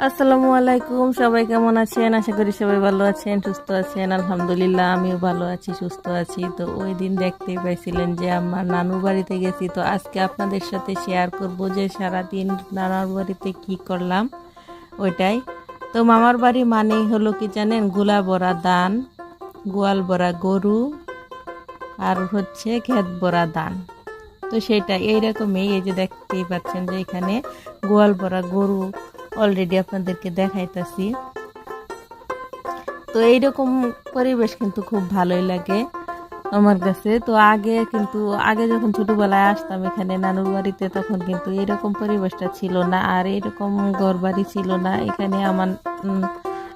আসসালামু আলাইকুম, সবাই কেমন আছেন? আশা করি সবাই ভালো আছেন, সুস্থ আছেন। আলহামদুলিল্লাহ আমিও ভালো আছি, সুস্থ আছি। তো ওই দিন দেখতেই পাইছিলেন যে আমার নানুর বাড়িতে গেছি। তো আজকে আপনাদের সাথে শেয়ার করব যে সারাদিন নানার বাড়িতে কি করলাম ওইটাই। তো মামার বাড়ি মানেই হলো কি জানেন, গোলা ভরা ধান, গোয়াল ভরা গরু, আর হচ্ছে ক্ষেত ভরা ধান। তো সেটা এইরকমই, এই যে দেখতেই পাচ্ছেন যে এখানে গোয়াল ভরা গরু অলরেডি আপনাদেরকে দেখাইতাছি। তো এইরকম পরিবেশ কিন্তু খুব ভালোই লাগে আমার কাছে। তো আগে যখন ছোটবেলায় আসতাম এখানে নানুর বাড়িতে, তখন কিন্তু এরকম পরিবেশটা ছিল না, আর এরকম ঘর বাড়ি ছিল না এখানে। আমার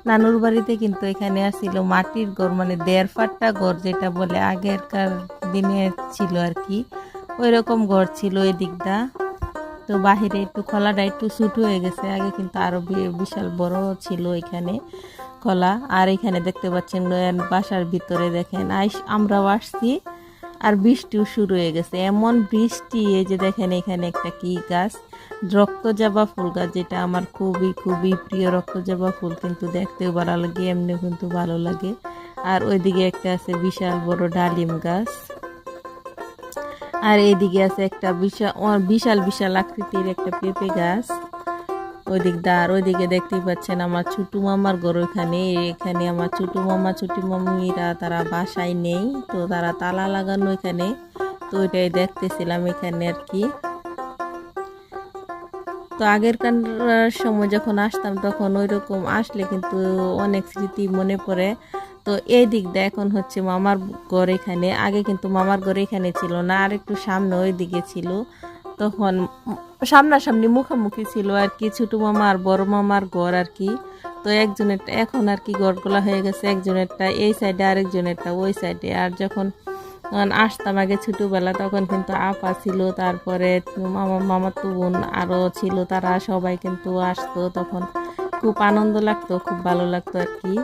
নানুর বাড়িতে কিন্তু এখানে ছিল মাটির ঘর, মানে 1.5 ফাট্টা ঘর যেটা বলে, আগেরকার দিনে ছিল আর কি। ওই রকম ঘর ছিল এই দিকটা। তো বাহিরে একটু খোলাটা একটু ছোট হয়ে গেছে, আগে কিন্তু আরো বিশাল বড় ছিল এখানে খোলা। আর এখানে দেখতে পাচ্ছেন বাসার ভিতরে দেখেন আমরাও আসছি, আর বৃষ্টিও শুরু হয়ে গেছে। এমন বৃষ্টি, এই যে দেখেন এখানে একটা কি গাছ, রক্তজবা ফুল গাছ, যেটা আমার খুবই খুবই প্রিয়। রক্তজবা ফুল কিন্তু দেখতেও ভালো লাগে, এমনি কিন্তু ভালো লাগে। আর ওইদিকে একটা আছে বিশাল বড় ডালিম গাছ, আর এইদিকে আছে একটা বিশাল বিশাল বিশাল আকৃতির একটা পেঁপে গাছ ওই দিকটা। আর ওইদিকে দেখতেই পাচ্ছেন আমার ছোটু মামার ঘর, এখানে এখানে আমার ছোটু মামা ছোটি মামিরা তারা বাসায় নেই, তো তারা তালা লাগানো এখানে। তো ওইটাই দেখতেছিলাম এখানে আর কি। তো আগেরকার সময় যখন আসতাম তখন ওই রকম আসলে কিন্তু অনেক স্মৃতি মনে পড়ে। তো এই দিকটা এখন হচ্ছে মামার ঘর এখানে। আগে কিন্তু মামার ঘর এখানে ছিল না, আর একটু সামনে ওই দিকে ছিল। তখন সামনাসামনি মুখোমুখি ছিল আর কি ছোট মামা আর বড় মামার ঘর আর কি। তো একজনের এখন আর কি ঘরগুলা হয়ে গেছে, একজনেরটা এই সাইডে আর একজনেরটা ওই সাইডে। আর যখন আসতাম আগে ছোটবেলা, তখন কিন্তু আপা ছিল, তারপরে মামাতো বোন আরও ছিল, তারা সবাই কিন্তু আসতো। তখন খুব আনন্দ লাগতো, খুব ভালো লাগতো আর কি।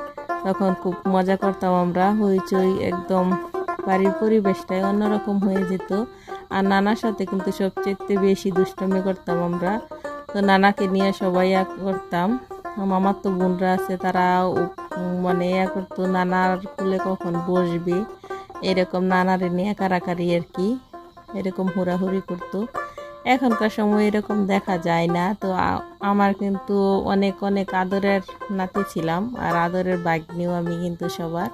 তখন খুব মজা করতাম আমরা, হইচই একদম, বাড়ির পরিবেশটাই অন্যরকম হয়ে যেত। আর নানার সাথে কিন্তু সবচেয়ে বেশি দুষ্টুমি করতাম আমরা। তো নানাকে নিয়ে সবাই করতাম। মামার তো বোনরা আছে, তারা মানে করতো নানার কুলে কখন বসবে, এরকম নানারে নিয়ে কারাকারি আর কি, এরকম হুড়াহুড়ি করতো। এখনকার সময় এরকম দেখা যায় না। তো আমার কিন্তু অনেক অনেক আদরের নাতি ছিলাম, আর আদরের ভাগ্নিও আমি কিন্তু সবার।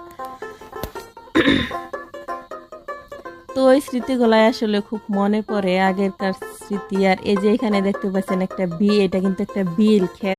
তো ওই স্মৃতিগুলাই আসলে খুব মনে পড়ে, আগেরকার স্মৃতি। আর এই যে এখানে দেখতে পাচ্ছেন একটা এটা কিন্তু একটা বিল ক্ষেত।